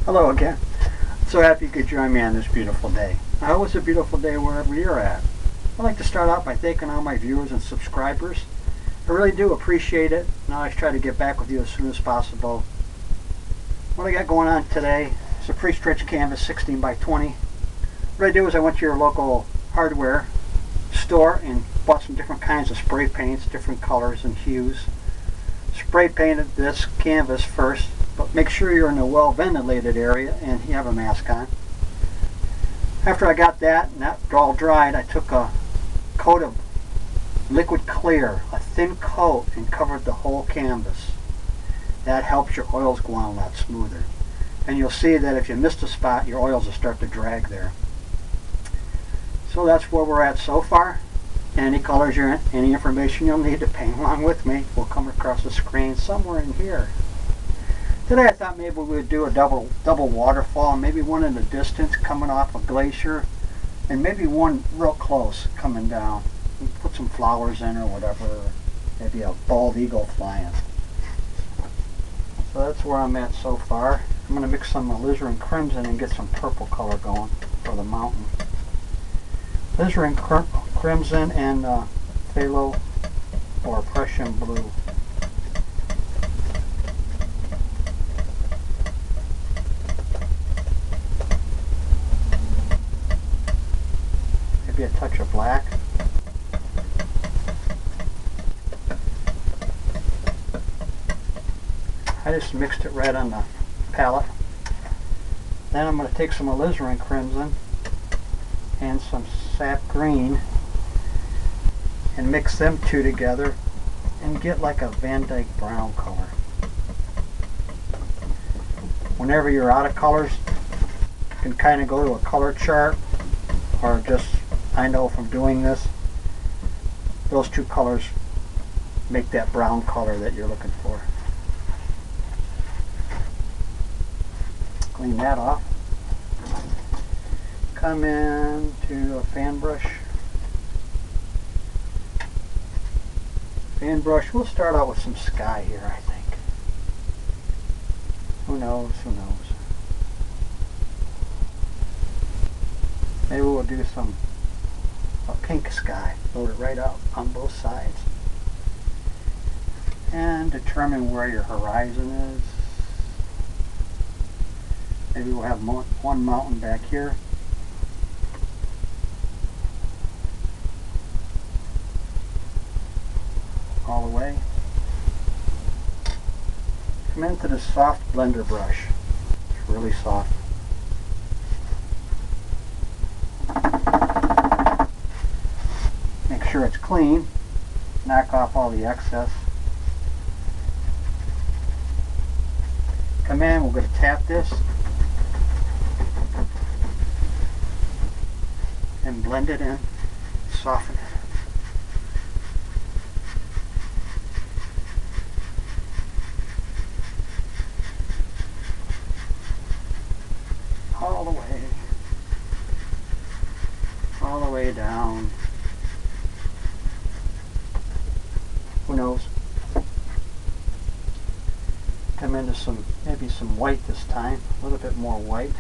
Hello again. So happy you could join me on this beautiful day. I hope it's a beautiful day wherever you're at. I'd like to start out by thanking all my viewers and subscribers. I really do appreciate it, and I always try to get back with you as soon as possible. What I got going on today is a pre-stretched canvas 16 by 20. What I do is I went to your local hardware store and bought some different kinds of spray paints, different colors and hues. Spray painted this canvas first, but make sure you're in a well ventilated area and you have a mask on. After I got that and that all dried, I took a coat of liquid clear, a thin coat, and covered the whole canvas. That helps your oils go on a lot smoother. And you'll see that if you missed a spot, your oils will start to drag there. So that's where we're at so far. Any colors you're in, any information you'll need to paint along with me will come across the screen somewhere in here. Today I thought maybe we would do a double waterfall, maybe one in the distance coming off a glacier, and maybe one real close coming down. We put some flowers in or whatever, maybe a bald eagle flying. So that's where I'm at so far. I'm going to mix some alizarin crimson and get some purple color going for the mountain. Alizarin crimson and phthalo or Prussian blue. Maybe a touch of black. I just mixed it right on the palette. Then I'm going to take some alizarin crimson and some sap green and mix them two together and get like a Van Dyke brown color. Whenever you're out of colors, you can kind of go to a color chart, or just, I know from doing this, those two colors make that brown color that you're looking for. Clean that off. Come in to a fan brush. Fan brush, we'll start out with some sky here, I think. Who knows, who knows. Maybe we'll do a pink sky. Load it right up on both sides. And determine where your horizon is. Maybe we'll have one mountain back here. All the way. Come into the soft blender brush. It's really soft. Make sure it's clean. Knock off all the excess. Come in, we're going to tap this and blend it in, soften it. All the way down. Who knows? Come into maybe some white this time, a little bit more white.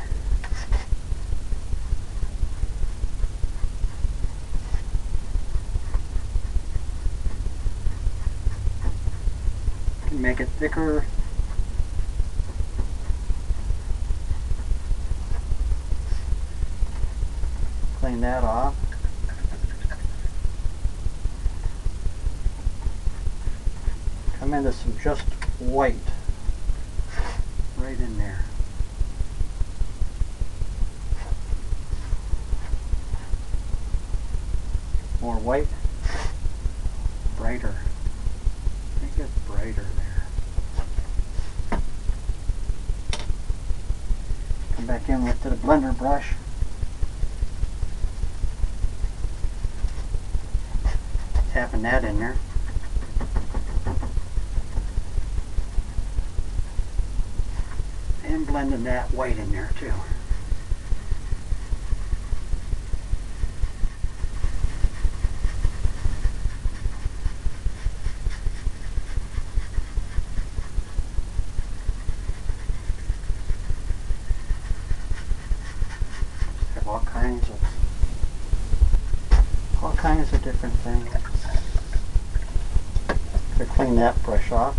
Can make it thicker. Clean that off. Come into some just white right in there. More white, brighter. Make it brighter there. Come back in with the blender brush. Tapping that in there. And blending that white in there too. different things. To clean that brush off.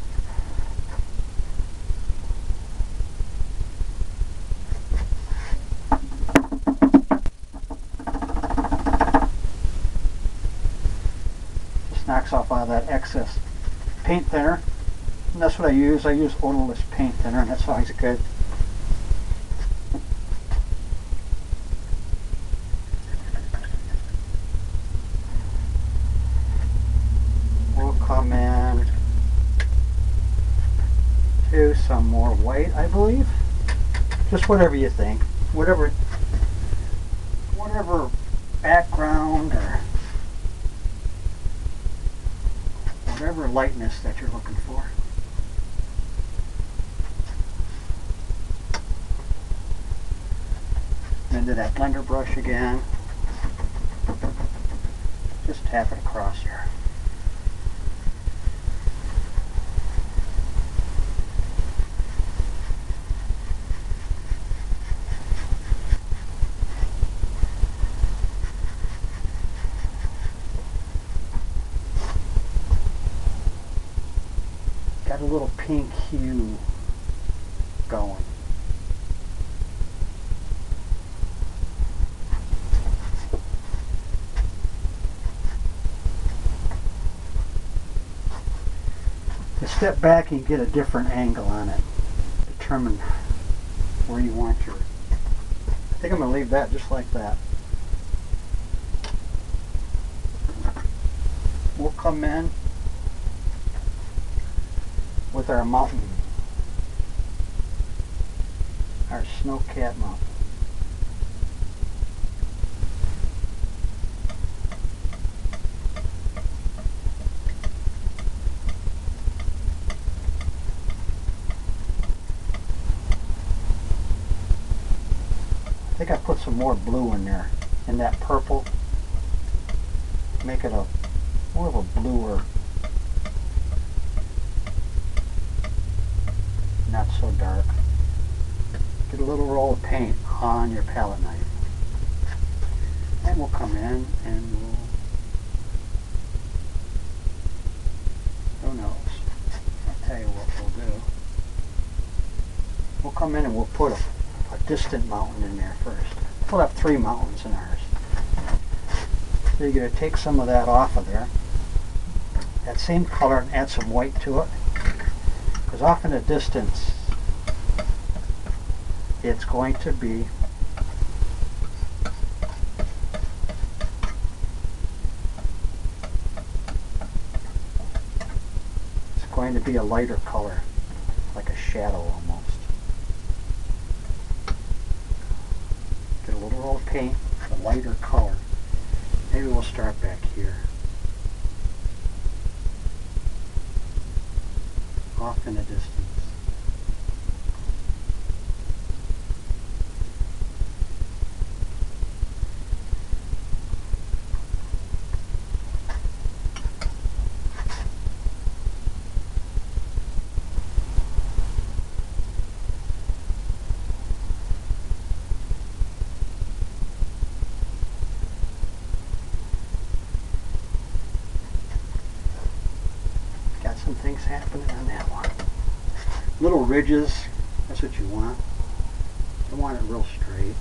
Just knocks off all that excess paint thinner. And that's what I use. I use odorless paint thinner, and that's always good. We'll come in to some more white, I believe. Just whatever you think. Whatever background or whatever lightness that you're looking for. Into that blender brush again. Just tap it across here. Got a little pink hue going. Step back and get a different angle on it. Determine where you want your... I think I'm going to leave that just like that. We'll come in with our mountain. Our snow-capped mountain. I think I put some more blue in there, in that purple. Make it more of a bluer, not so dark. Get a little roll of paint on your palette knife. And we'll come in and who knows? I'll tell you what we'll do. We'll come in and we'll put a distant mountain in there first. We'll have 3 mountains in ours. So you're going to take some of that off of there. That same color and add some white to it. Because off in the distance, it's going to be a lighter color, like a shadow almost. Get a little roll of paint, a lighter color. Maybe we'll start back here. Off in the distance. Some things happening on that one. Little ridges, that's what you want. You want it real straight.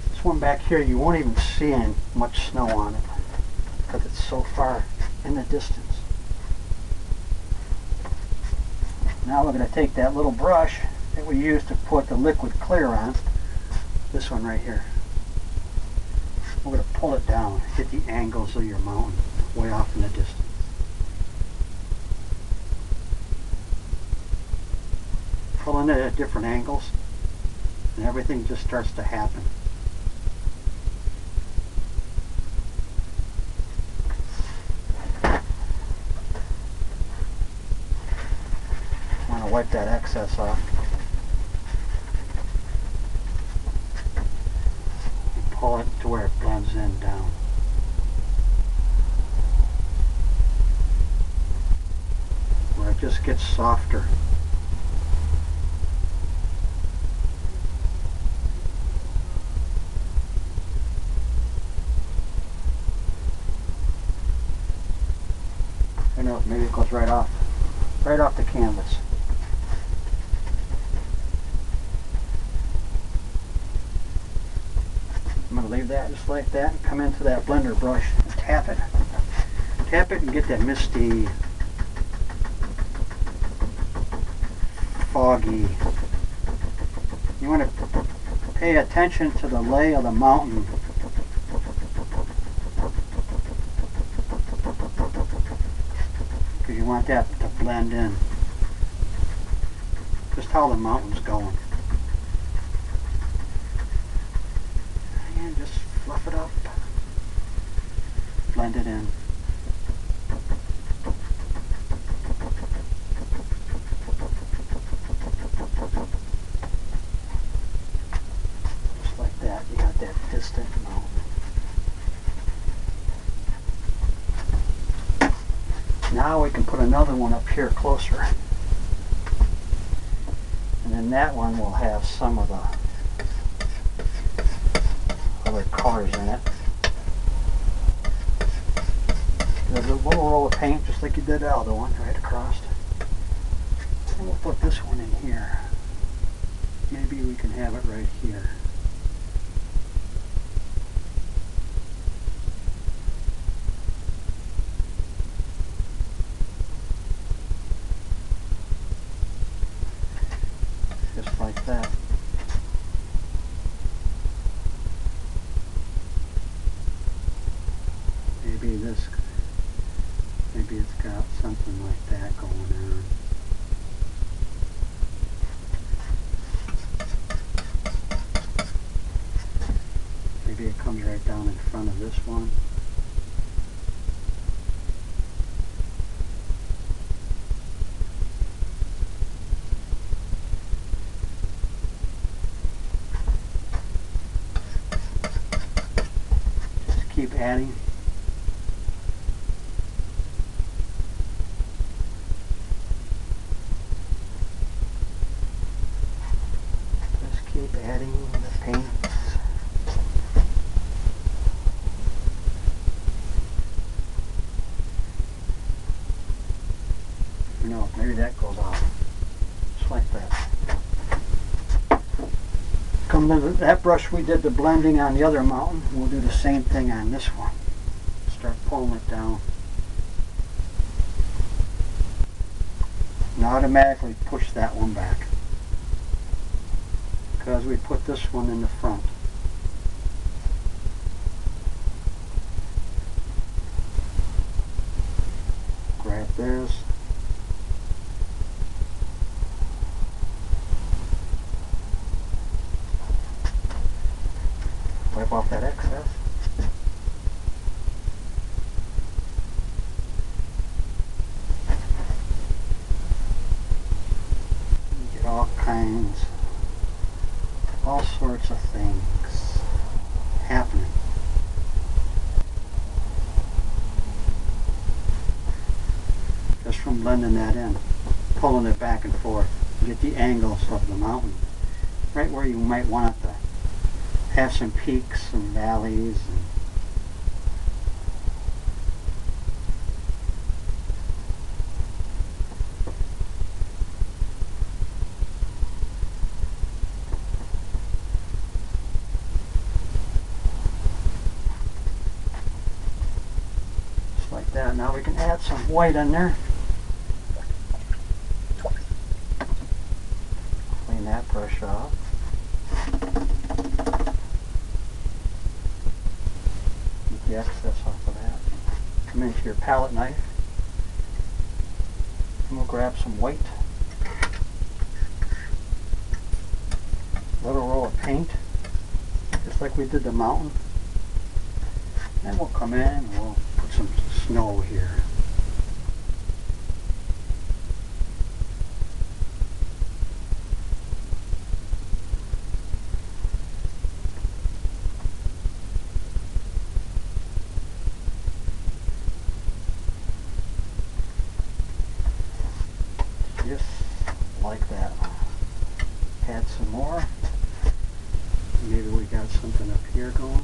This one back here, you won't even see much snow on it because it's so far in the distance. Now we're going to take that little brush that we used to put the liquid clear on, this one right here. We're going to pull it down, hit the angles of your mountain way off in the distance. Pulling it at different angles, and everything just starts to happen. I want to wipe that excess off. Pull it to where it blends in down. Where it just gets softer. Who knows, maybe it goes right off the canvas. I'm going to leave that just like that and come into that blender brush and tap it. Tap it and get that misty, foggy. You want to pay attention to the lay of the mountain. Because you want that to blend in. Just how the mountain's going. And just fluff it up. Blend it in. Just like that. You got that distant mountain. Now we can put another one up here closer. And then that one will have some of the other colors in it. There's a little roll of paint just like you did the other one right across. And we'll put this one in here. Maybe we can have it right here. Just like that. Maybe it's got something like that going on. Maybe it comes right down in front of this one. Just keep adding. Adding the paints. You know, maybe that goes off. Just like that. Come to that brush we did the blending on the other mountain. We'll do the same thing on this one. Start pulling it down. And automatically push that one back. Because we put this one in the front. Grab this. Wipe off that excess. You get all sorts of things happening. Just from blending that in, pulling it back and forth, get the angles of the mountain, right where you might want it to have some peaks and valleys. Like that. Now we can add some white in there. Clean that brush off. Get the excess off of that. Come into your palette knife and we'll grab some white. Little roll of paint, just like we did the mountain. And we'll come in and we'll put some snow here. Just like that. Add some more. Maybe we got something up here going.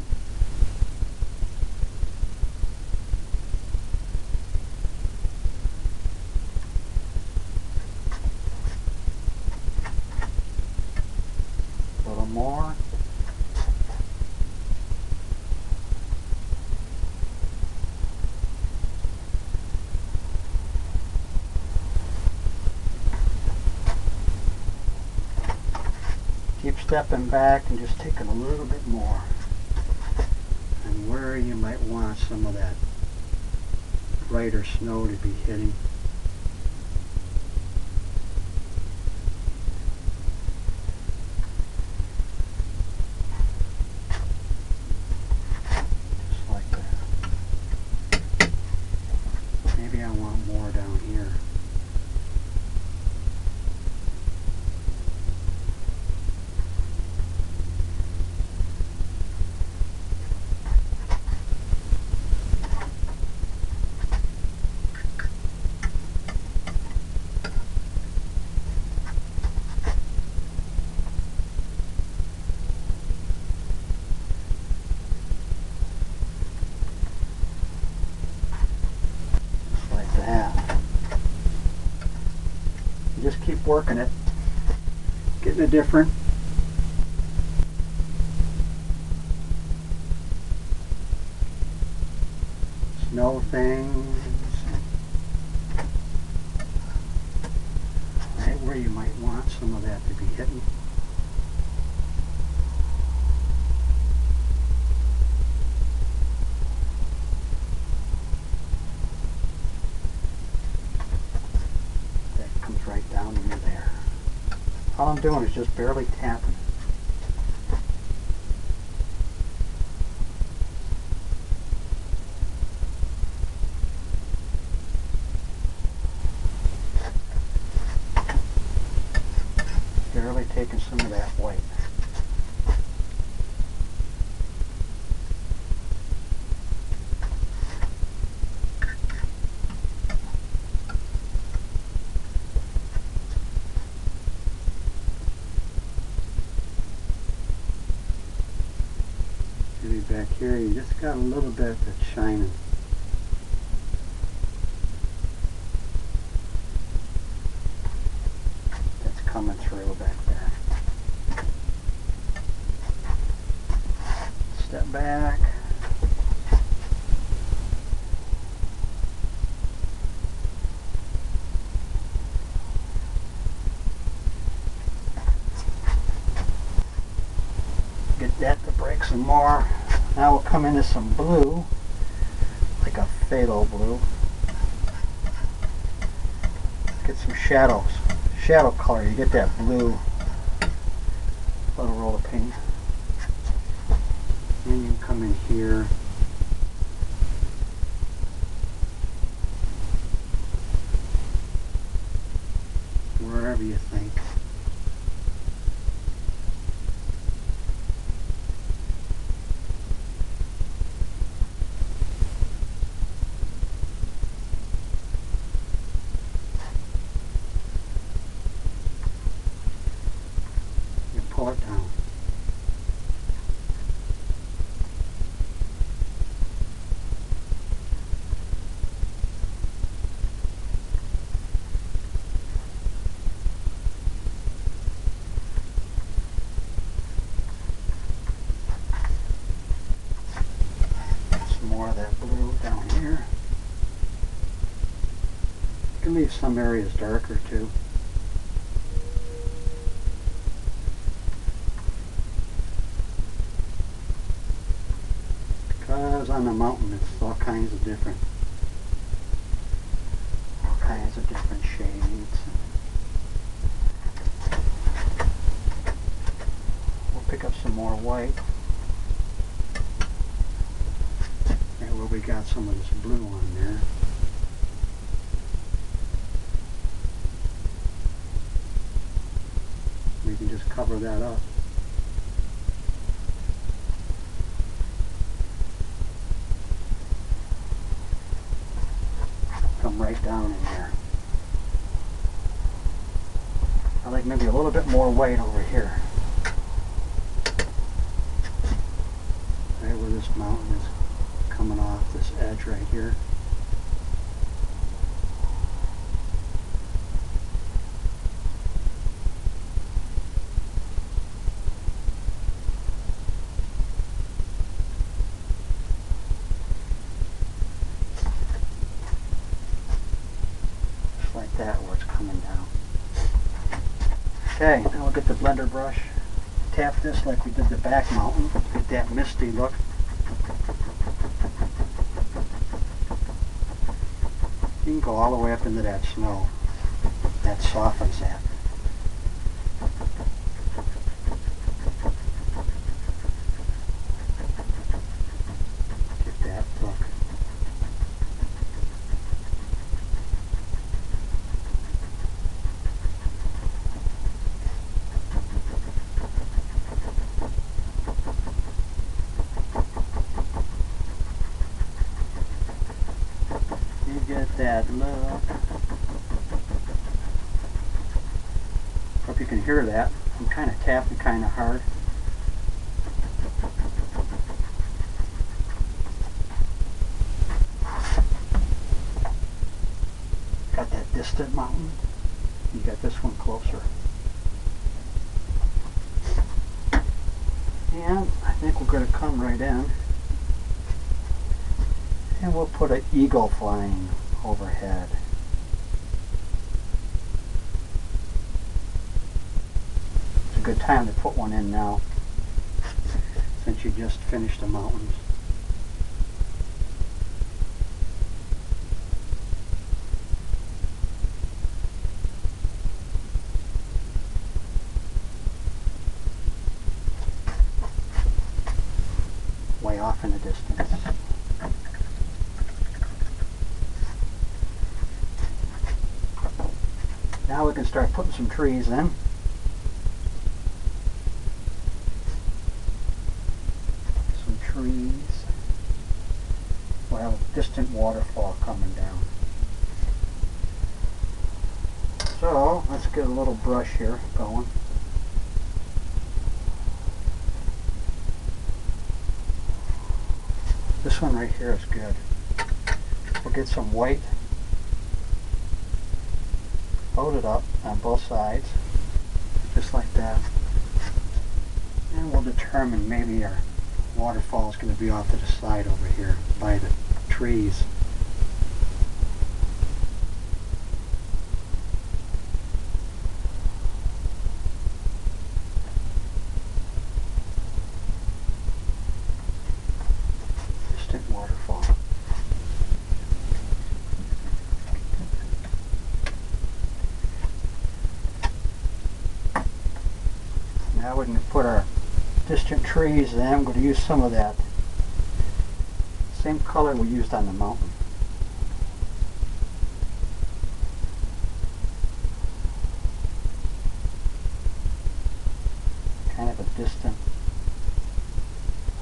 stepping back and just taking a little bit more. And where you might want some of that brighter snow to be hitting. Just like that. Maybe I want more down here. Just keep working it, getting a different snow things, right where you might want some of that to be hitting. Right down into there. All I'm doing is just barely tapping. Barely taking some of that white. Maybe back here you just got a little bit that's shining. That's coming through back there. Step back. Get that to break some more. Now we'll come into some blue, like a phthalo blue. Get some shadows, shadow color. You get that blue. Little roll of paint. Then you can come in here. Wherever you think. Pull it down. Some more of that blue down here. You can leave some areas darker too. Because on the mountain it's all kinds of different shades. We'll pick up some more white. Right where we got some of this blue on there. We can just cover that up. Come right down in there. I like maybe a little bit more white over here. Right where this mountain is coming off this edge right here. Like that where it's coming down. Okay, now we'll get the blender brush, tap this like we did the back mountain. Get that misty look. You can go all the way up into that snow. That softens that. Get that look. You get that look. Hope you can hear that. I'm kind of tapping kind of hard. Got that distant mountain. You got this one closer. And I think we're going to come right in. And we'll put an eagle flying overhead. It's a good time to put one in now, since you just finished the mountains. Way off in the distance. Now we can start putting some trees in. Some trees. We'll have a distant waterfall coming down. So let's get a little brush here going. This one right here is good. We'll get some white. Load it up on both sides, just like that. And we'll determine maybe our waterfall is going to be off to the side over here by the trees. Distant waterfall. Now we're going to put our distant trees in. I'm going to use some of that same color we used on the mountain. Kind of a distant.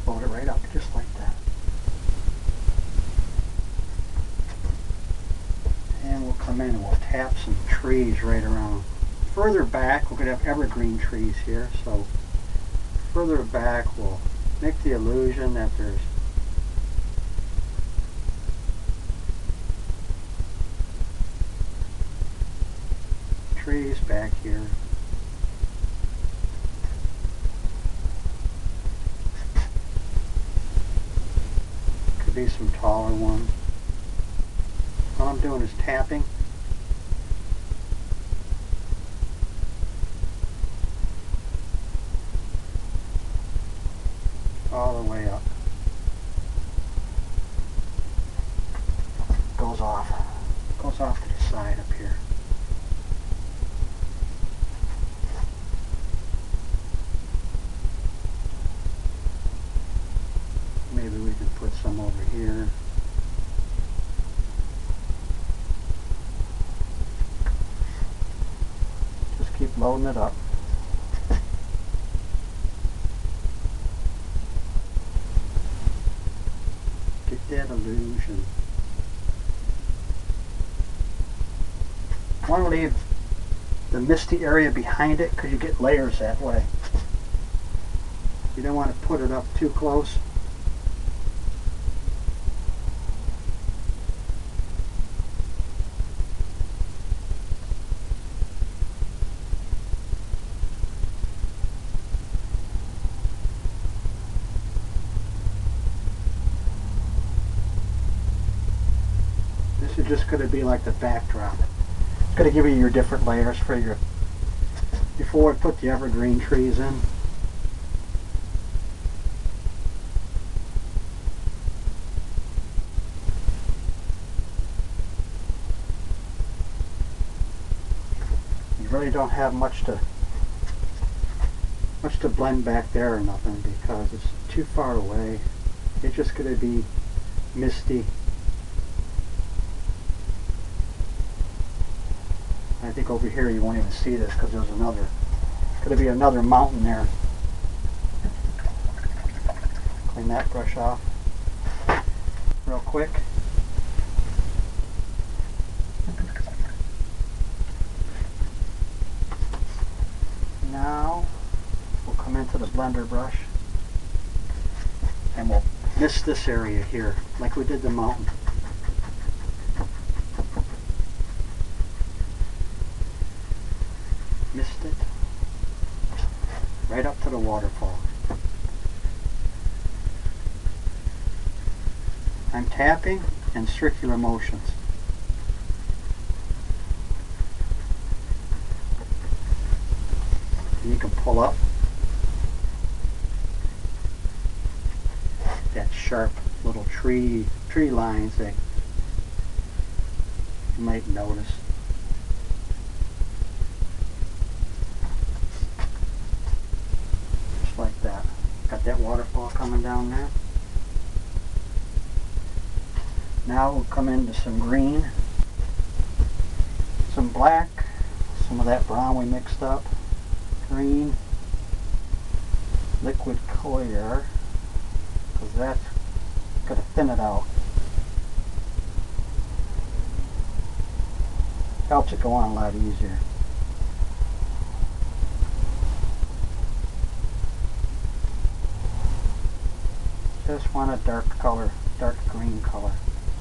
Load it right up just like that. And we'll come in and we'll tap some trees right around. Further back, we're going to have evergreen trees here, so further back we'll make the illusion that there's trees back here. Could be some taller ones. All I'm doing is tapping. All the way up. Goes off to the side up here. Maybe we can put some over here. Just keep loading it up. Get that illusion. I want to leave the misty area behind it because you get layers that way. You don't want to put it up too close. This is just going to be like the backdrop. It's going to give you your different layers for your, before I put the evergreen trees in. really don't have much to blend back there or nothing because it's too far away. It's just going to be misty. I think over here you won't even see this because there's going to be another mountain there. Clean that brush off real quick. Now we'll come into the blender brush and we'll mist this area here like we did the mountain. Mist it right up to the waterfall. I'm tapping in circular motions. And you can pull up that sharp little tree lines that you might notice. Just like that. Got that waterfall coming down there. Now we'll come into some green, some black, some of that brown we mixed up, green, liquid clear, because that's going to thin it out. Helps it go on a lot easier. Just want a dark color, dark green color.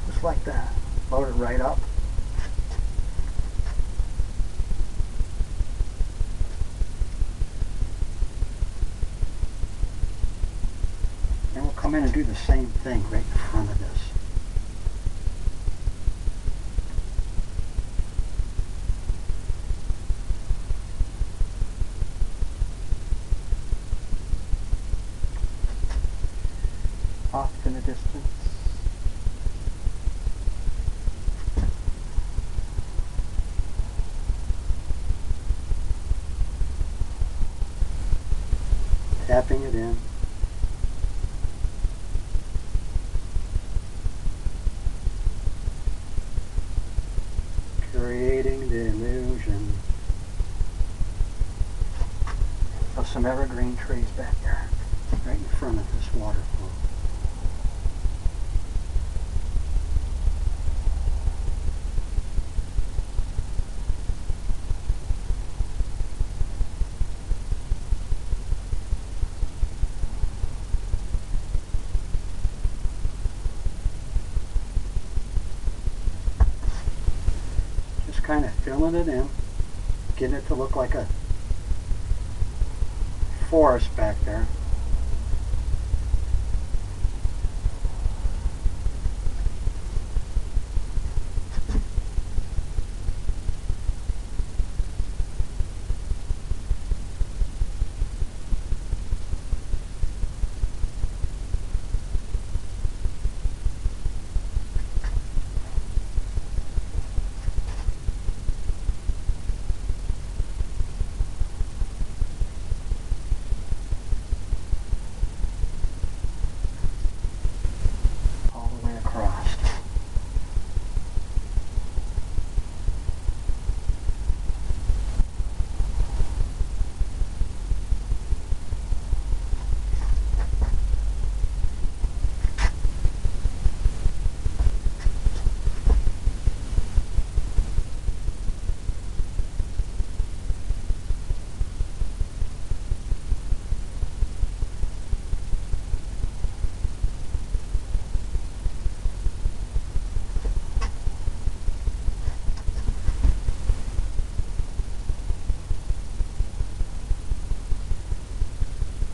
Just like that. Load it right up. And we'll come in and do the same thing right in front of this. Off in the distance. Tapping it in. Creating the illusion of some evergreen trees back there, right in front of this waterfall. Kind of filling it in, getting it to look like a forest back there.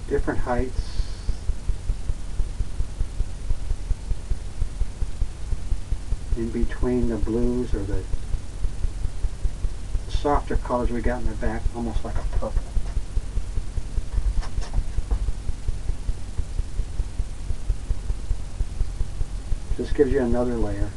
Different heights. In between the blues or the softer colors we got in the back, almost like a purple. Just gives you another layer.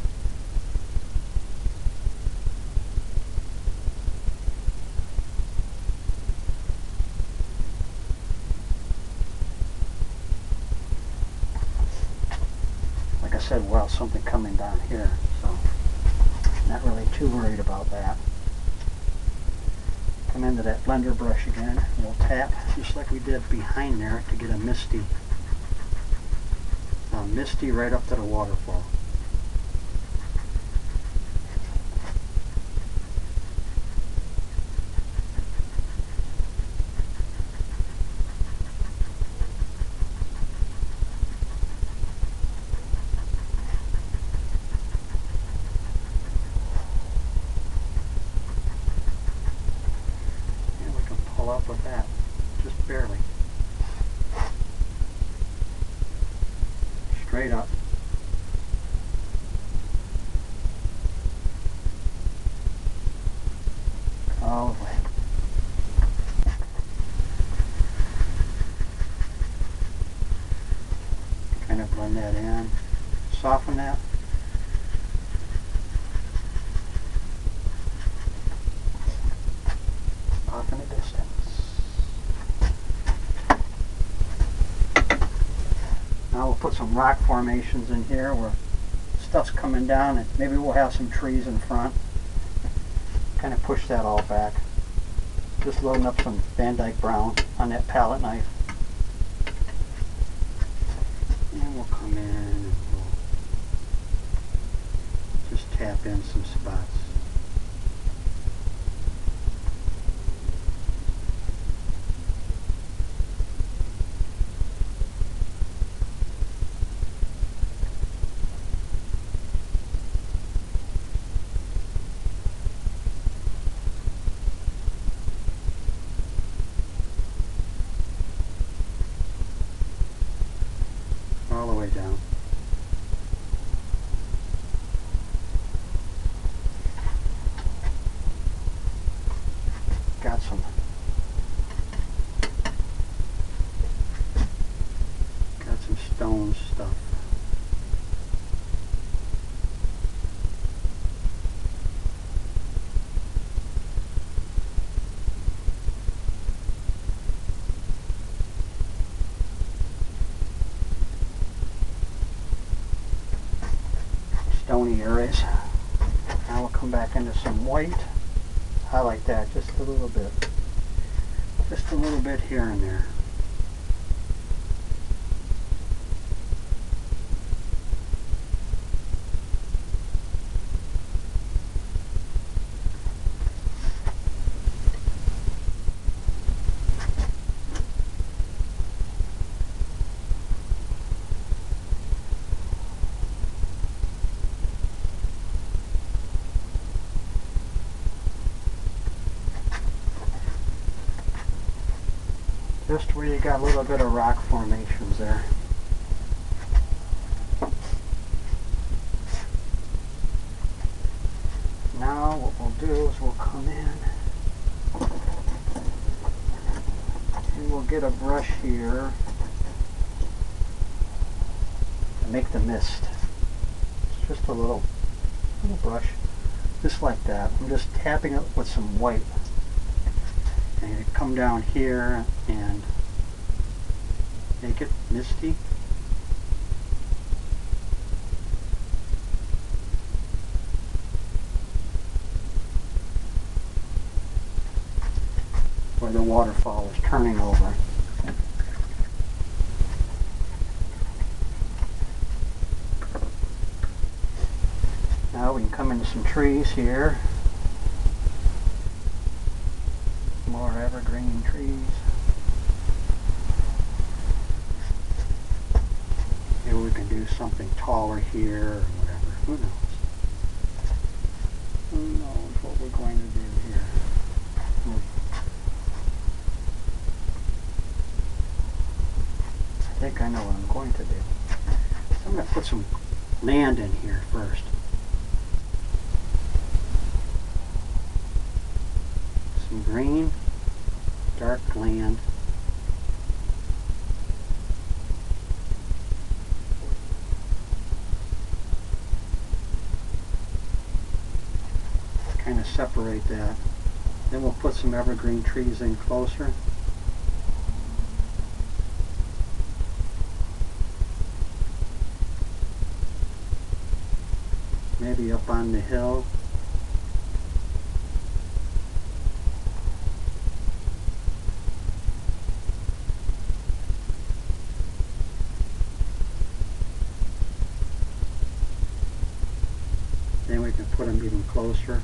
said, well, something coming down here, so not really too worried about that. Come into that blender brush again, and we'll tap just like we did behind there to get a misty right up to the waterfall. Up with that, just barely. Straight up. All the way. Kind of blend that in, soften that. Off in the distance. Now we'll put some rock formations in here where stuff's coming down, and maybe we'll have some trees in front. Kind of push that all back. Just loading up some Van Dyke Brown on that palette knife. And we'll come in and we'll just tap in some spots. All the way down. Got some stone stuff. Stony areas. Now we'll come back into some white. Highlight that just a little bit. Just a little bit here and there. Just where you got a little bit of rock formations there. Now what we'll do is we'll come in and we'll get a brush here to make the mist. It's just a little brush, just like that. I'm just tapping it with some white. And you come down here and make it misty. Where the waterfall is turning over. Now we can come into some trees here. More evergreen trees. Maybe we can do something taller here or whatever. Who knows? Who knows what we're going to do here? I think I know what I'm going to do. I'm going to put some land in here first. Some green, dark land. Kind of separate that. Then we'll put some evergreen trees in closer. maybe up on the hill. Then we can put them even closer.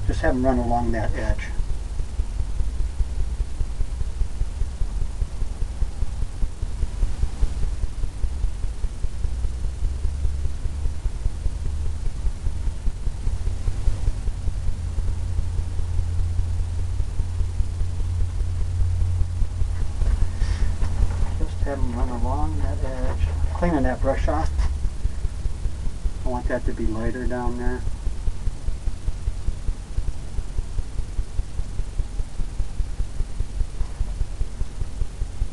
Just have them run along that edge. Just have them run along that edge. Cleaning that brush off. I want that to be lighter down there.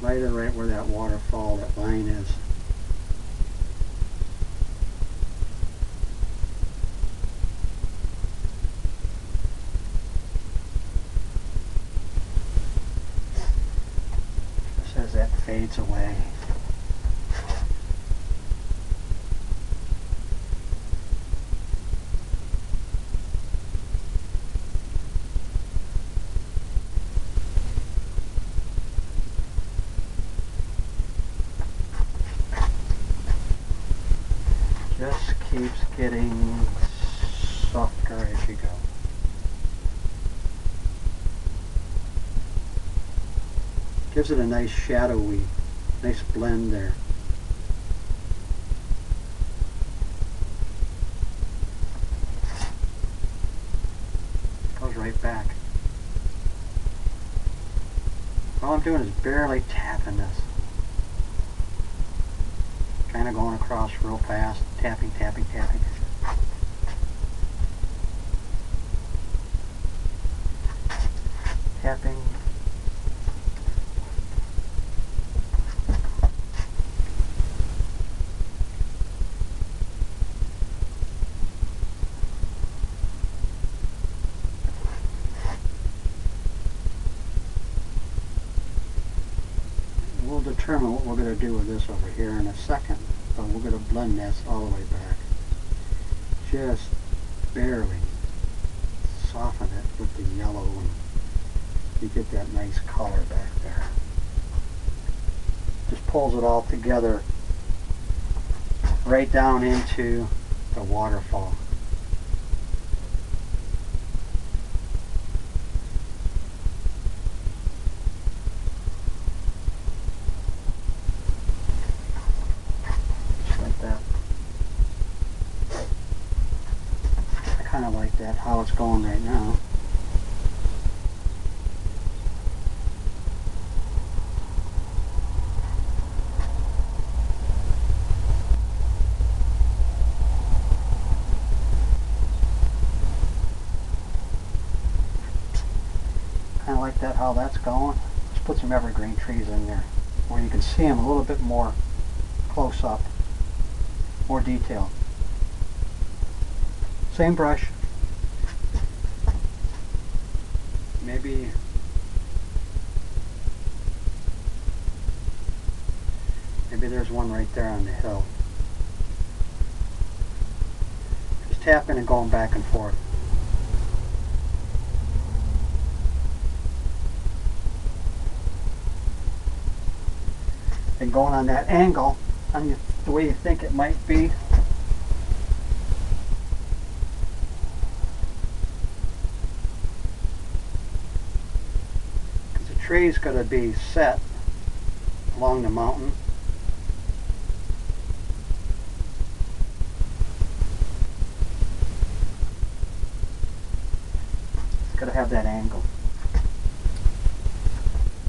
Lighter right where that waterfall, that line is. Just as that fades away. Just keeps getting softer as you go. Gives it a nice shadowy, nice blend there. Goes right back. All I'm doing is barely tapping this. Kind of going across real fast, tapping, tapping, tapping. Tapping. We'll determine what we're going to do with this over here in a second, but we're going to blend this all the way back. Just barely soften it with the yellow and you get that nice color back there. Just pulls it all together right down into the waterfall. I kind of like that, how it's going right now. Kind of like that, how that's going. Let's put some evergreen trees in there where you can see them a little bit more close up, more detail. Same brush. Maybe there's one right there on the hill. Just tapping and going back and forth. And going on that angle, on the way you think it might be. The tree's going to be set along the mountain. It's going to have that angle,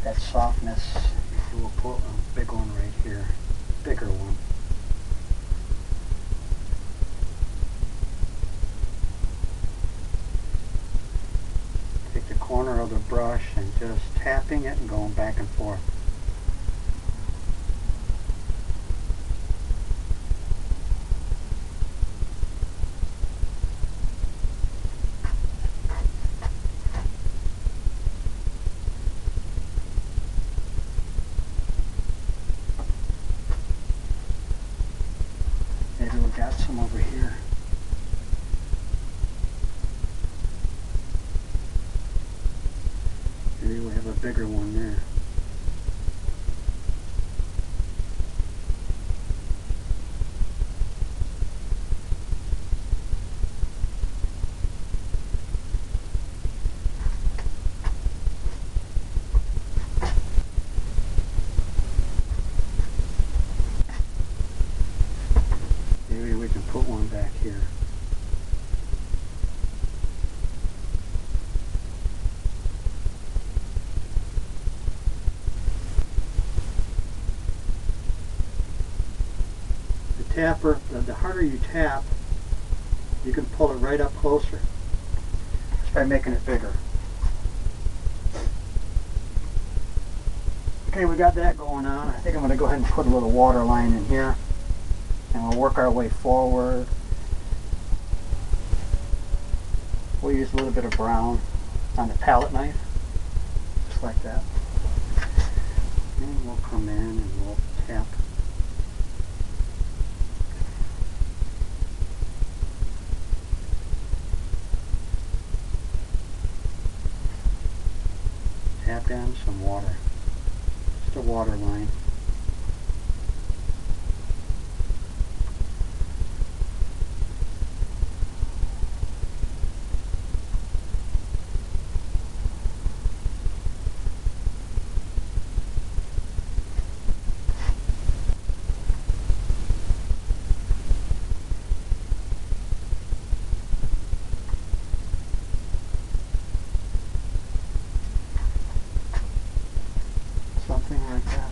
that softness. We'll put a big one right here, bigger one. Take the corner of the brush and just tapping it and going back and forth. got some over here. Maybe we have a bigger one there. Maybe we can put one back here. The tapper, the harder you tap, you can pull it right up closer just by making it bigger. Okay, we got that going on. I think I'm going to go ahead and put a little water line in here, and we'll work our way forward. We'll use a little bit of brown on the palette knife, just like that. And we'll come in and we'll tap. Tap in some water. Just a water line. Something like that.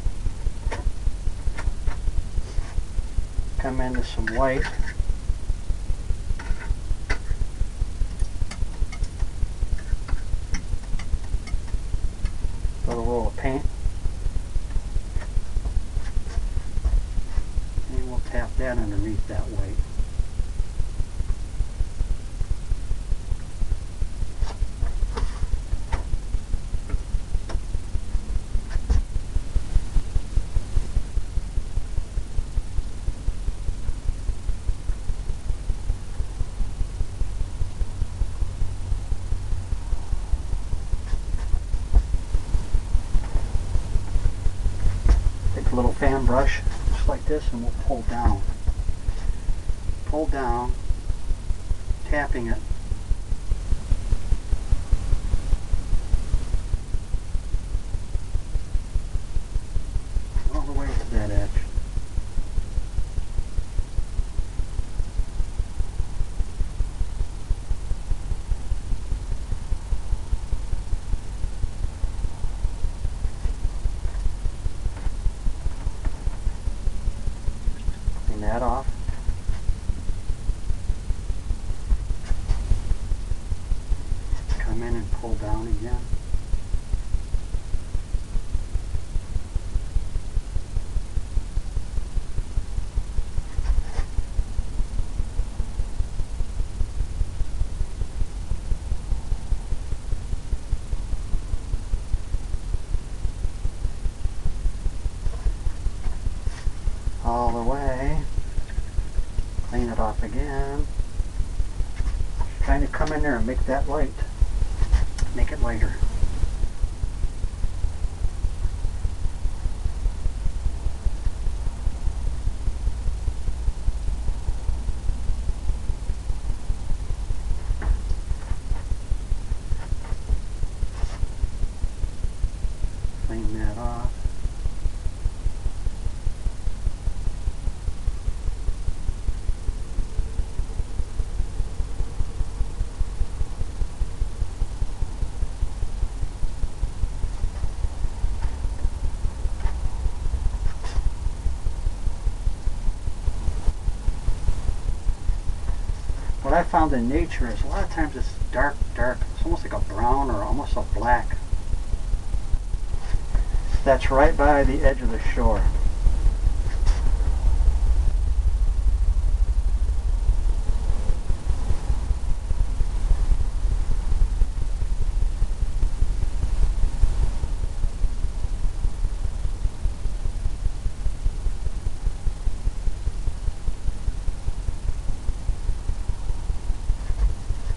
Come into some white. Little roll of paint. And we'll tap that underneath that white. Take a little fan brush, just like this, and we'll pull down. Pull down, tapping it. All the way to that edge. Clean that off. Come in and pull down again. All the way. Clean it off again. Trying to come in there and make that light. Make it lighter. Clean that off. What I found in nature is a lot of times it's dark. It's almost like a brown or almost a black. That's right by the edge of the shore.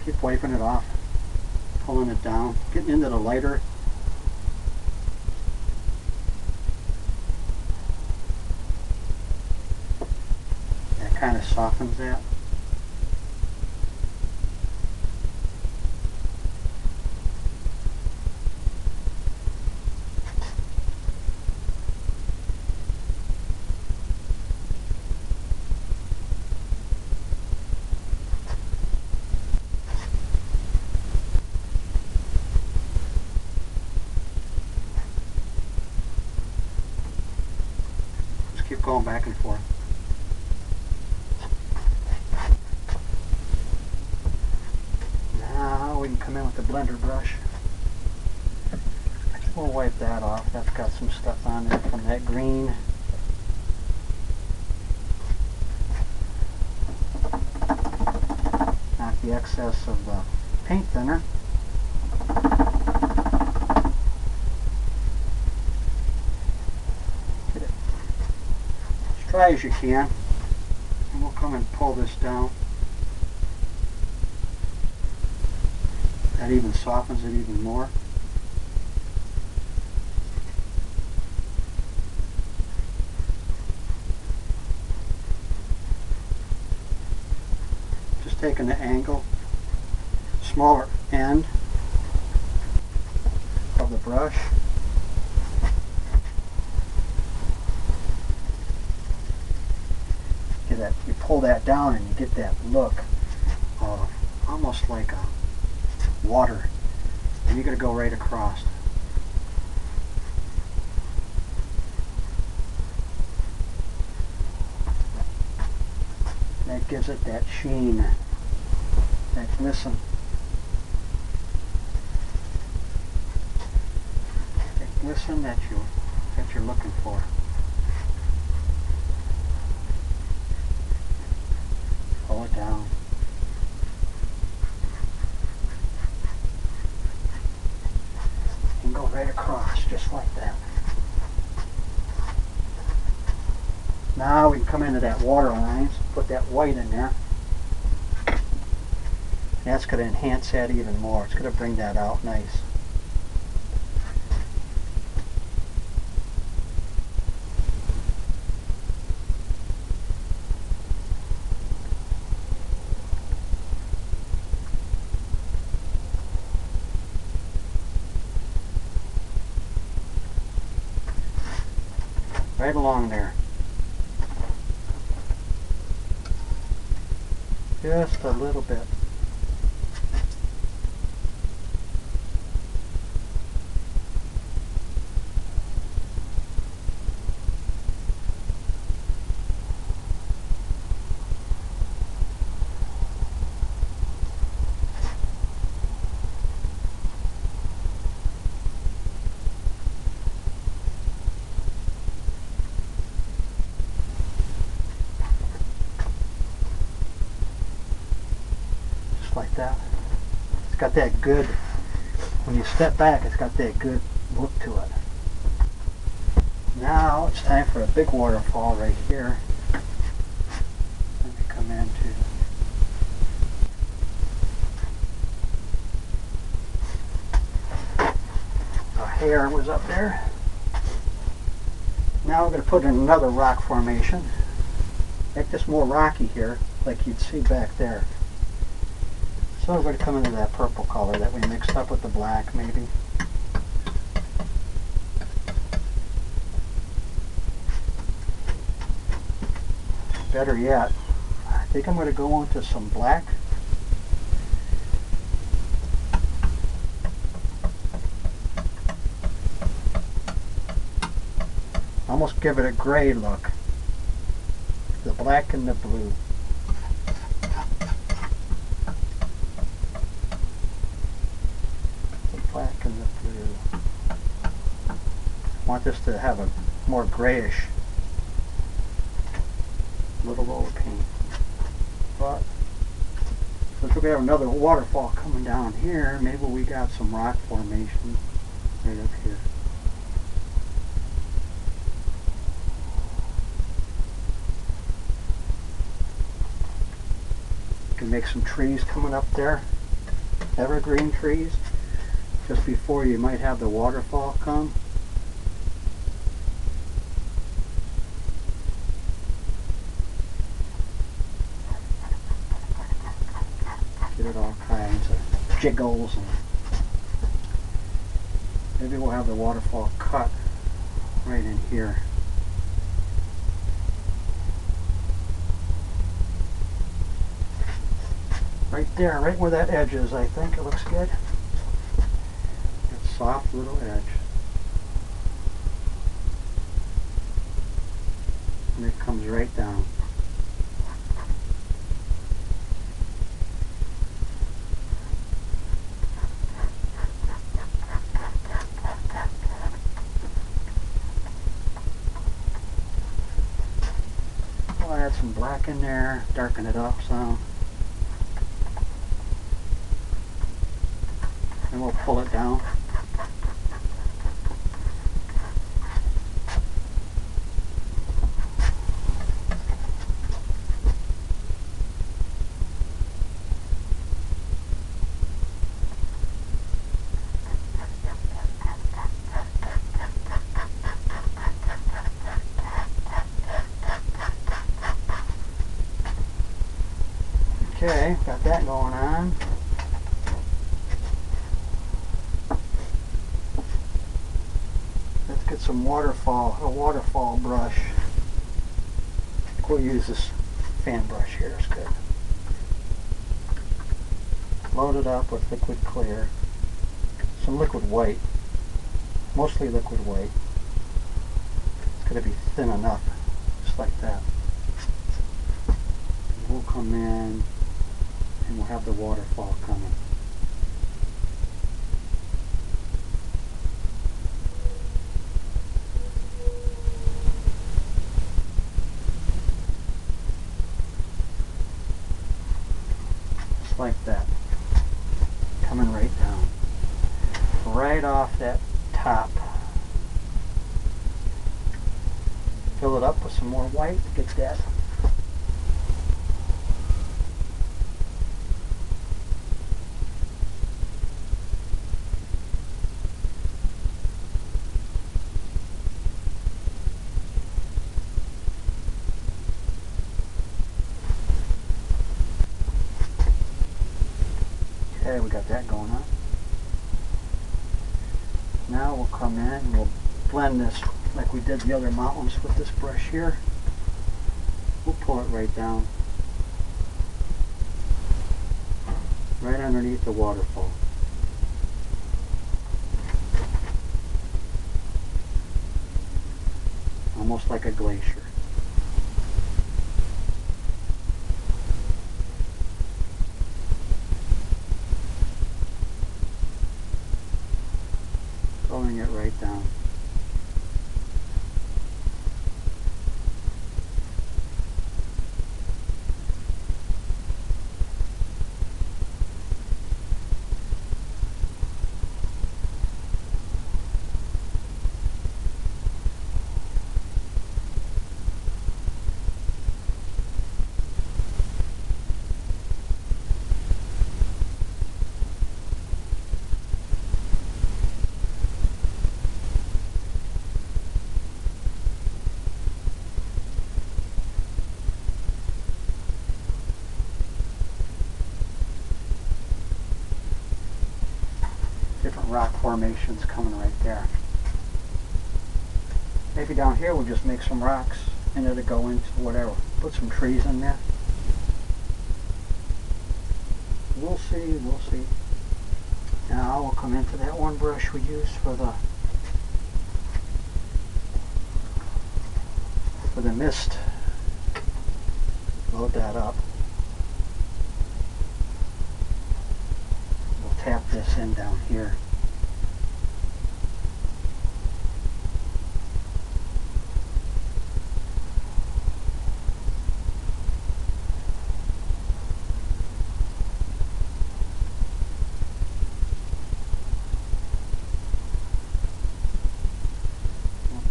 Keep wiping it off, pulling it down, getting into the lighter. That kind of softens that. Keep going back and forth. Now we can come in with the blender brush. We'll wipe that off. That's got some stuff on there from that green. Knock the excess of the paint thinner. Dry as you can, and we'll come and pull this down. That even softens it even more. Just taking the angle, smaller end of the brush. That you pull that down and you get that look of almost like a water, and you're going to go right across. That gives it that sheen, that glisten, that you're looking for. Pull it down. And go right across, just like that. Now we can come into that water lines, put that white in there. That's going to enhance that even more. It's going to bring that out nice. Right along there. Just a little bit. Like that. It's got that good, when you step back, it's got that good look to it. Now it's time for a big waterfall right here. Let me come into the hair was up there. Now we're going to put in another rock formation. Make this more rocky here, like you'd see back there. So we're going to come into that purple color that we mixed up with the black, maybe. Better yet, I think I'm going to go into some black. Almost give it a gray look. The black and the blue. Black and the blue. I want this to have a more grayish little roll of paint. But since we're going to have another waterfall coming down here, maybe we got some rock formation right up here. You can make some trees coming up there. evergreen trees just before you might have the waterfall come. Get it all kinds of jiggles, and maybe we'll have the waterfall cut right in here. Right there, right where that edge is, I think it looks good. That soft little edge. And it comes right down. I'll add some black in there, darken it up some. And we'll pull it down. Okay, got that going on. Let's get some a waterfall brush. We'll use this fan brush here, it's good. Load it up with liquid clear. Some liquid white, mostly liquid white. It's going to be thin enough, just like that. We'll come in and we'll have the waterfall coming. Just like that. Coming right down. Right off that top. Fill it up with some more white to get that. Okay, we got that going on. Now we'll come in and we'll blend this like we did the other mountains with this brush here. We'll pull it right down. Right underneath the waterfall. Almost like a glacier. Pulling it right down. Different rock formations coming right there. Maybe down here we'll just make some rocks and it'll go into whatever. Put some trees in there. We'll see, we'll see. Now we'll come into that one brush we used for the mist. Load that up. We'll tap this in down here.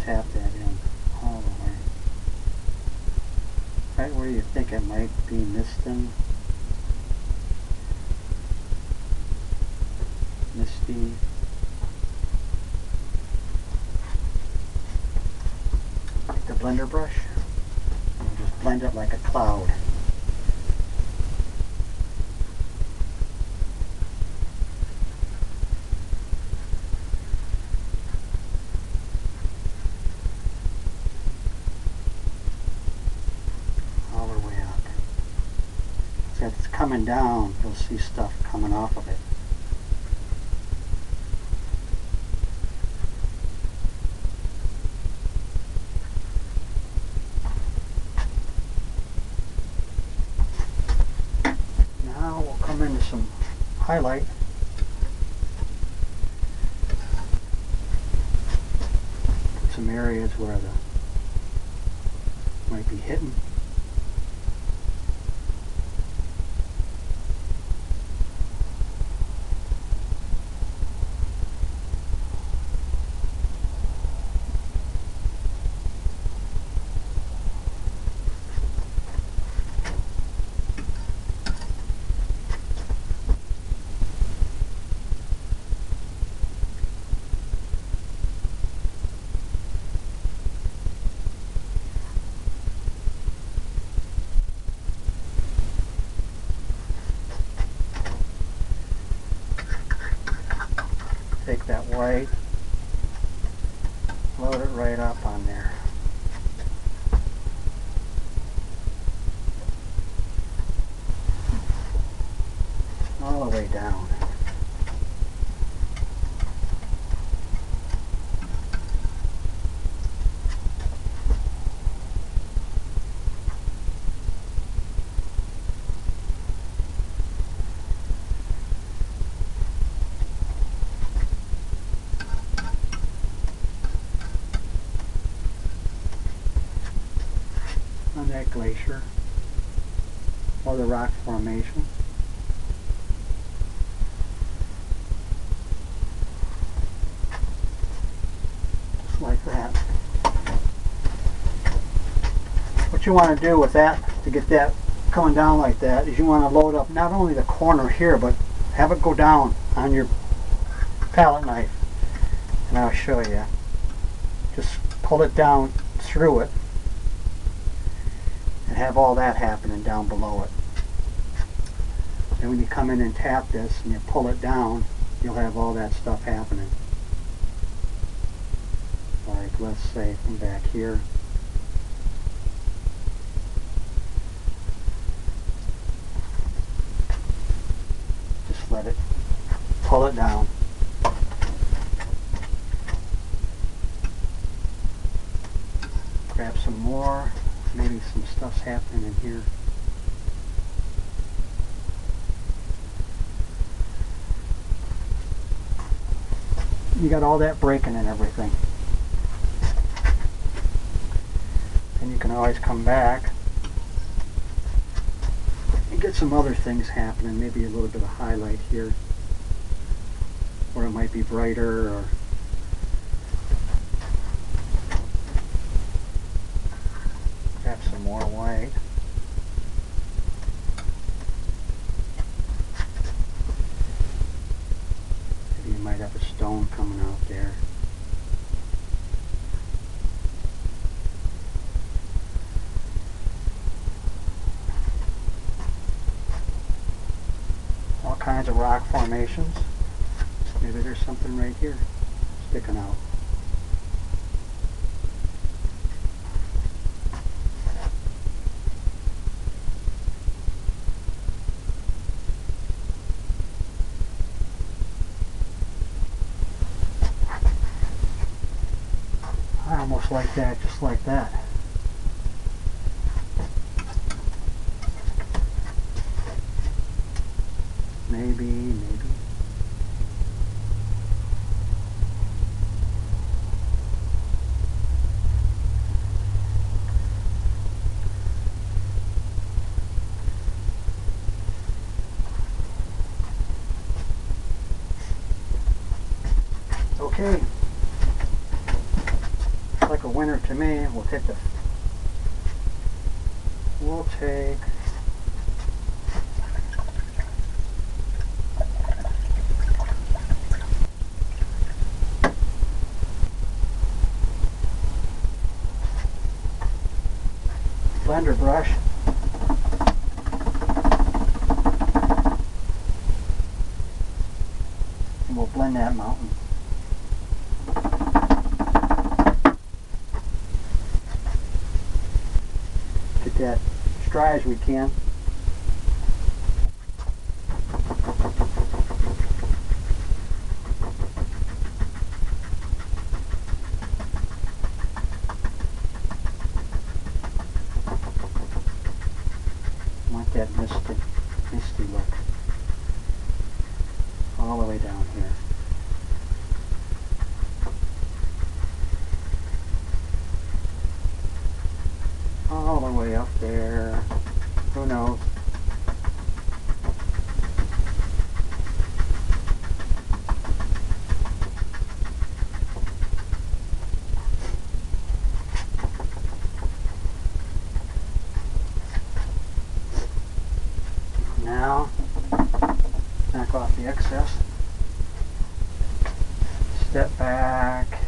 Tap that in all the way. Right where you think it might be misting. misty. Take the blender brush and just blend it like a cloud. All the way up. So as it's coming down, you'll see stuff coming off of it. Into some highlight. Some areas where the might be hitting. Take that white, load it right up on there. All the way down. On that glacier or the rock formation. Just like that. What you want to do with that, to get that coming down like that, is you want to load up not only the corner here, but have it go down on your palette knife. And I'll show you. Just pull it down through it. And have all that happening down below it. And when you come in and tap this and you pull it down, you'll have all that stuff happening. Like, let's say from back here. Just let it pull it down. Grab some more. Maybe some stuff's happening in here. You got all that breaking and everything. And you can always come back and get some other things happening. Maybe a little bit of highlight here, or it might be brighter, or grab some more white. Maybe you might have a stone coming out there. All kinds of rock formations. Maybe there's something right here sticking out. I almost like that, just like that. Maybe. Okay. Like a winner to me. We'll take blender brush. And we'll blend that mountain. Get that as dry as we can. That misty look all the way down here. All the way up there. Who knows? Now, knock off the excess. Step back.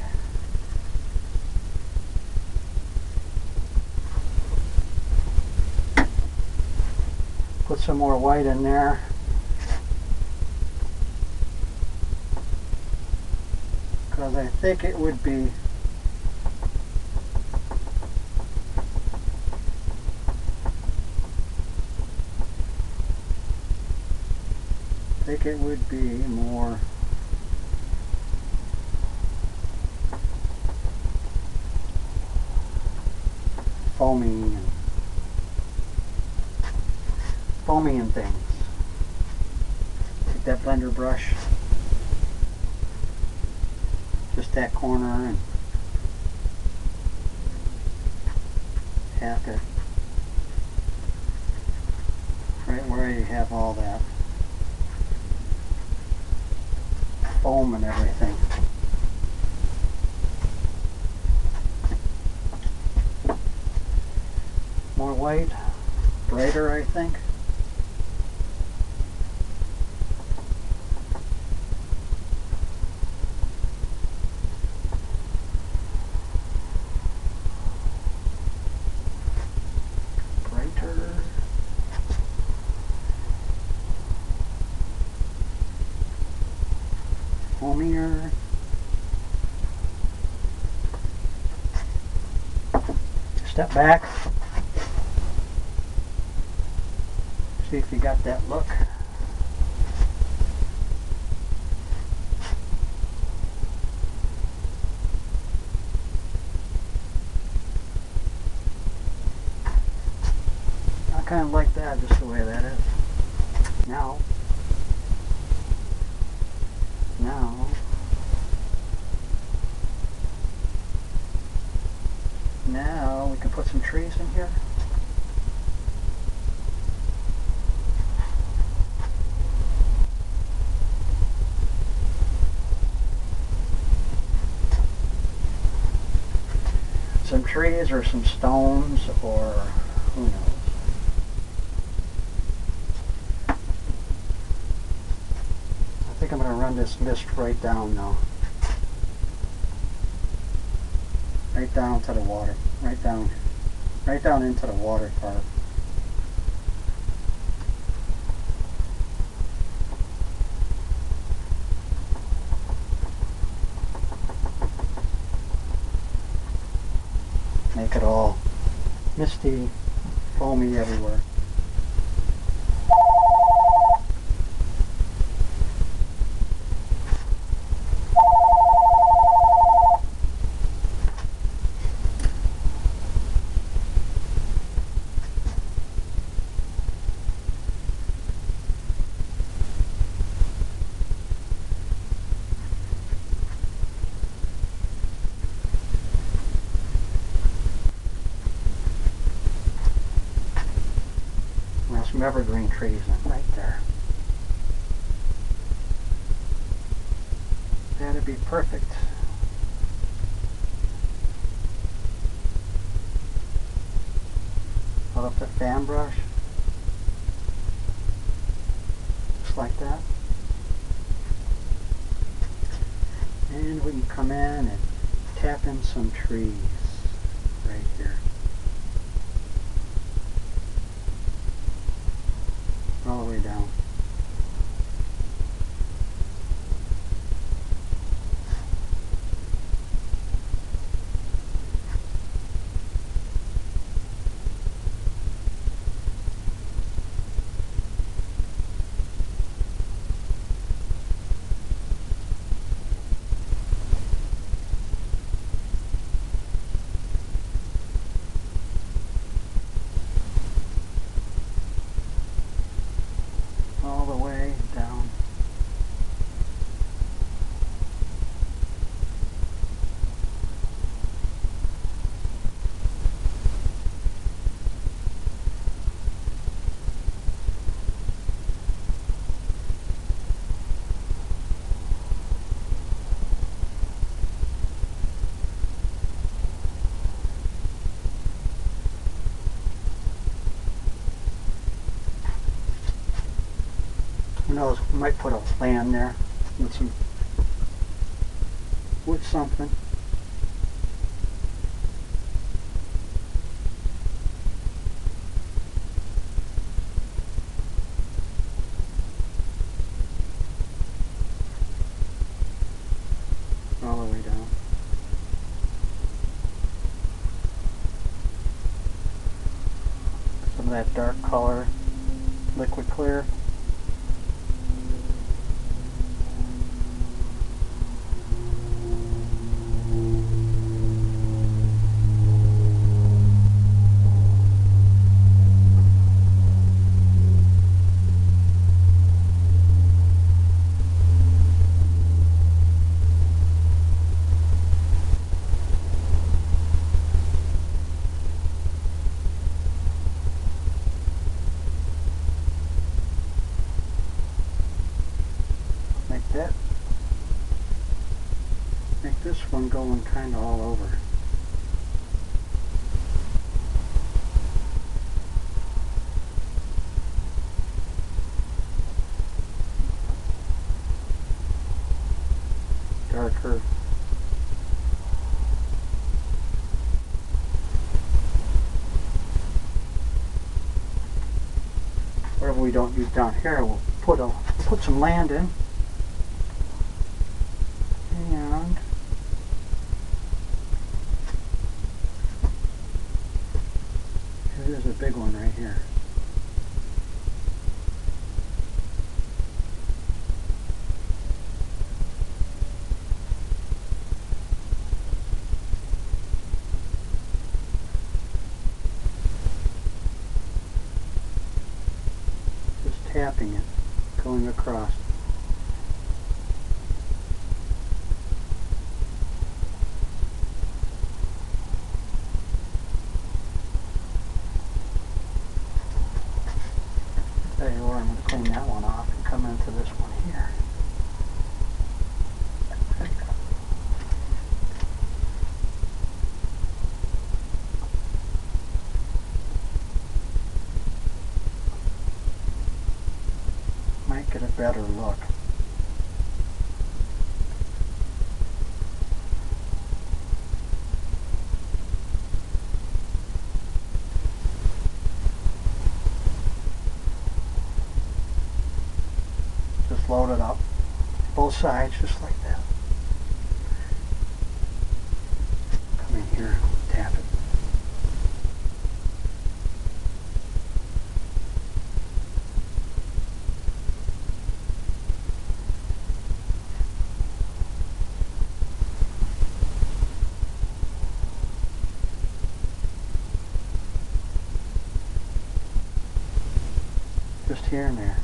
Put some more white in there. Because I think it would be more foamy and things. Take that blender brush, just that corner, and tap it right where you have all that foam and everything. More white, brighter, I think. Brighter. Foamier. Step back. See if you got that look. I kind of like that, just the way that is. Now we can put some trees in here. Some trees or some stones, or who knows. I think I'm going to run this mist right down now. Right down to the water. Right down into the water part. Make it all misty, foamy everywhere. Some evergreen trees right there. That'd be perfect. Hold up the fan brush. Just like that. And we can come in and tap in some trees right here. Who knows, we might put a land there with something. All the way down. Some of that dark color, liquid clear. Like that. Make this one going kind of all over. Darker. Whatever we don't use down here, we'll put some land in. And here's a big one right here. Just tapping it, going across. Tell you where I'm going to clean that one off and come into this one here. Might get a better look. Just load it up, both sides, just like that. Come in here, tap it. Just here and there.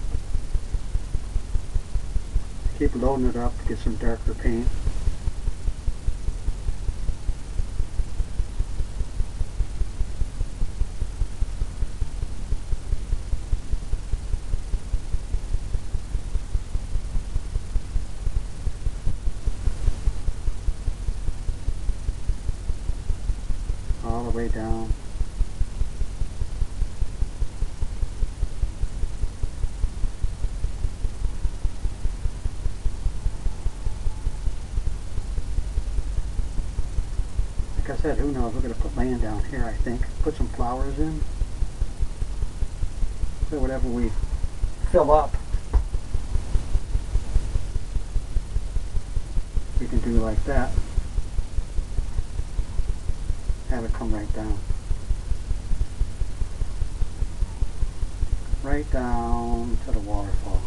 Keep loading it up to get some darker paint. All the way down. Like I said, who knows, we're going to put land down here, I think. Put some flowers in. So whatever we fill up, we can do like that. Have it come right down. Right down to the waterfall.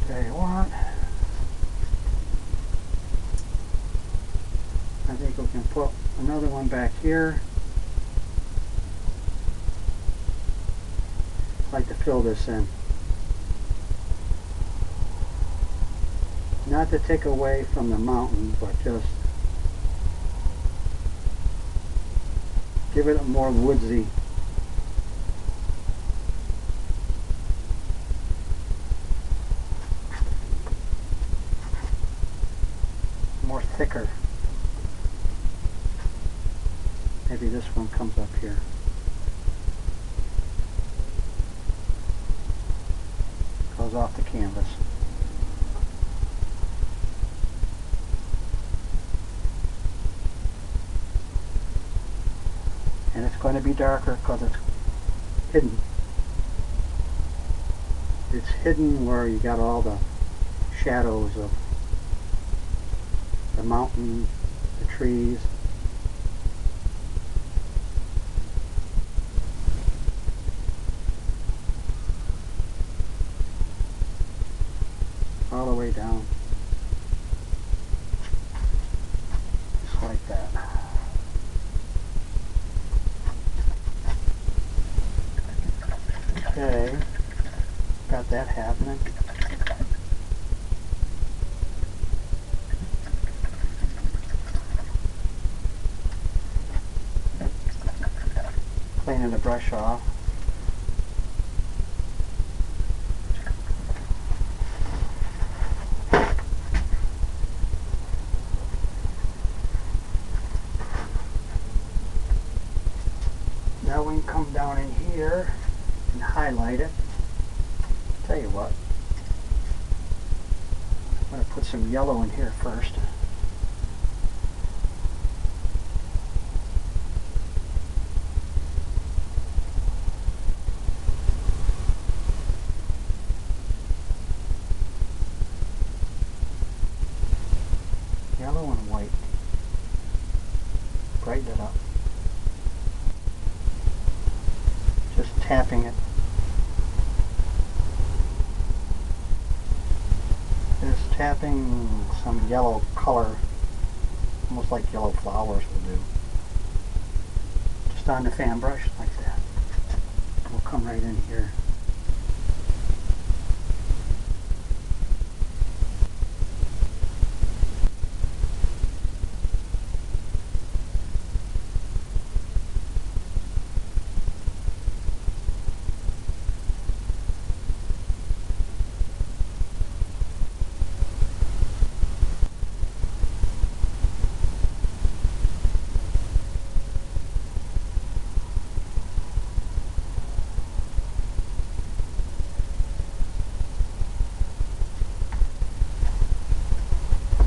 Tell you what, I think we can put another one back here. I'd like to fill this in. Not to take away from the mountain, but just give it a more woodsy thicker. Maybe this one comes up here. Goes off the canvas. And it's going to be darker because it's hidden. It's hidden where you got all the shadows of the mountain, the trees. All the way down. Just like that. Okay, got that happening. Cleaning the brush off. Now we can come down in here and highlight it. Tell you what, I'm going to put some yellow in here first. Yellow and white. Brighten it up. Just tapping it. Just tapping some yellow color, almost like yellow flowers will do. Just on the fan brush like that. We'll come right in here.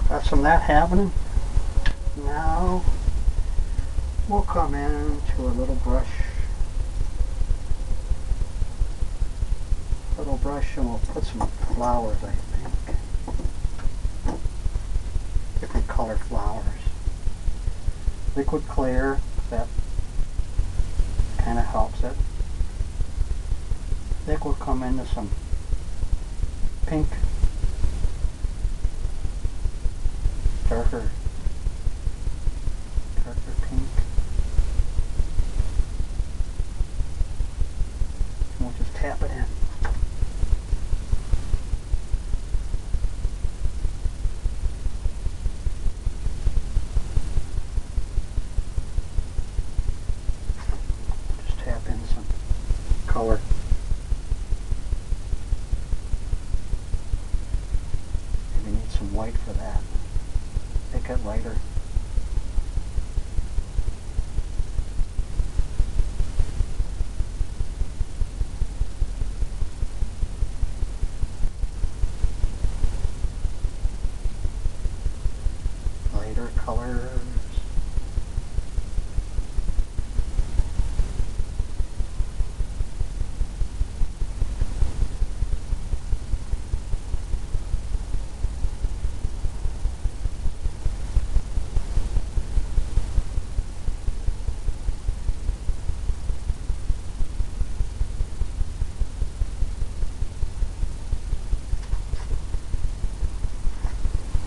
Got some of that happening. Now we'll come in to a little brush. And we'll put some flowers, I think. Different color flowers. Liquid clear, that kind of helps it. I think we'll come into some pink. Darker pink. And we'll just tap it in. Just tap in some color. Maybe need some white for that. Make it lighter. Lighter colors.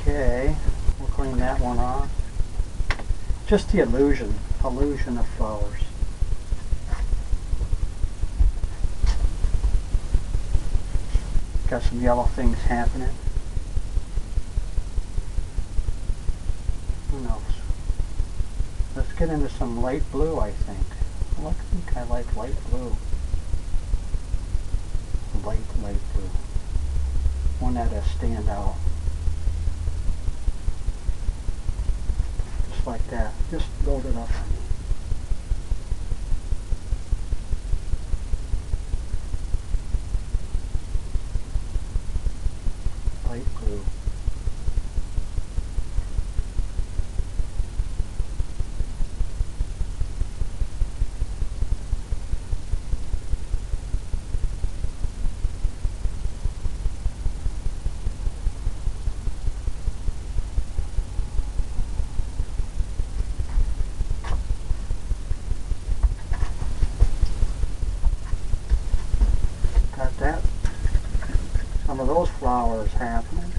Okay, we'll clean that one off. Just the illusion of flowers. Got some yellow things happening. Who knows? Let's get into some light blue, I think. I think I like light blue. Light blue. One that'll stand out. just like that. Just load it up on me. Light blue. Got that. Some of those flowers happening.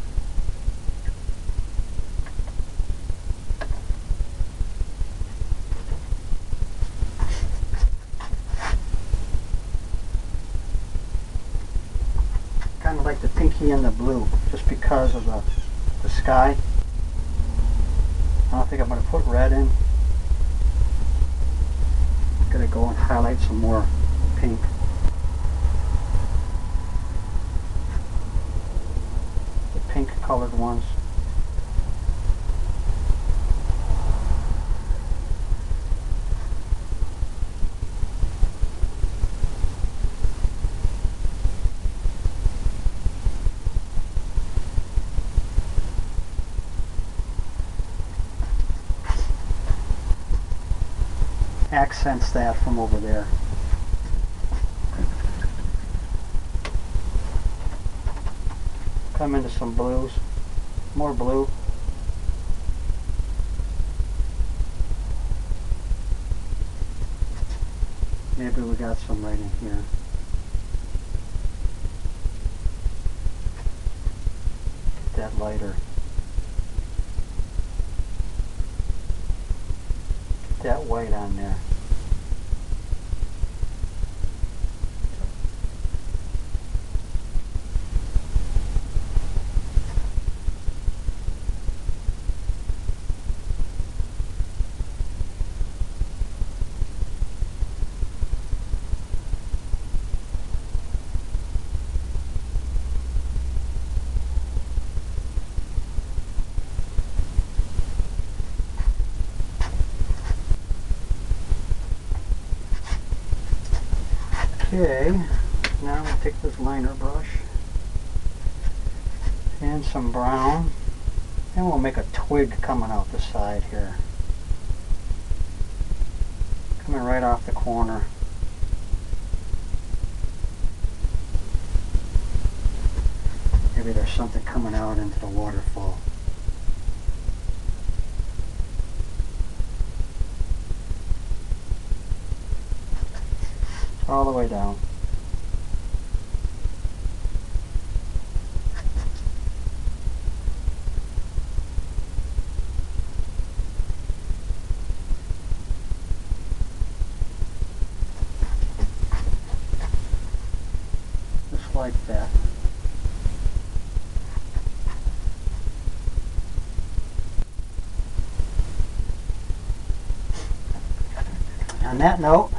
Kind of like the pinky and the blue, just because of the sky. I don't think I'm going to put red in. I'm going to go and highlight some more pink. The pink colored ones. Accents that from over there. Come into some blues, more blue. Maybe we got some right in here. Get that lighter. Get that white on there. Okay, now we'll take this liner brush and some brown, and we'll make a twig coming out the side here. Coming right off the corner. Maybe there's something coming out into the waterfall. All the way down. Just like that. On that note,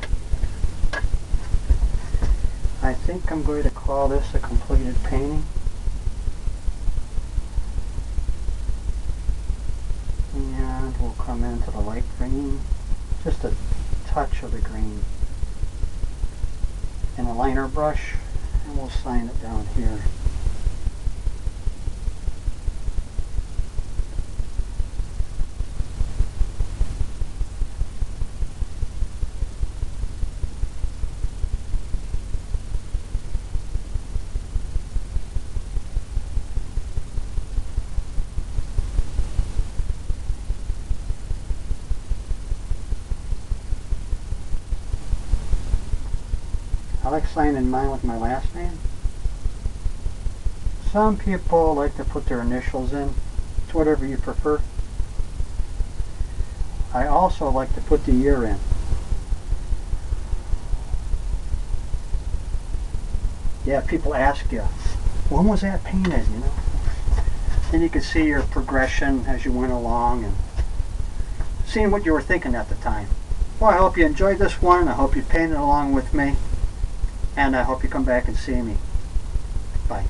I think I'm going to call this a completed painting. And we'll come into the light green, just a touch of the green. And a liner brush, and we'll sign it down here. I like signing mine with my last name. Some people like to put their initials in. It's whatever you prefer. I also like to put the year in. Yeah, people ask you, when was that painted, you know? Then you can see your progression as you went along and seeing what you were thinking at the time. Well, I hope you enjoyed this one. I hope you painted along with me. And I hope you come back and see me. Bye.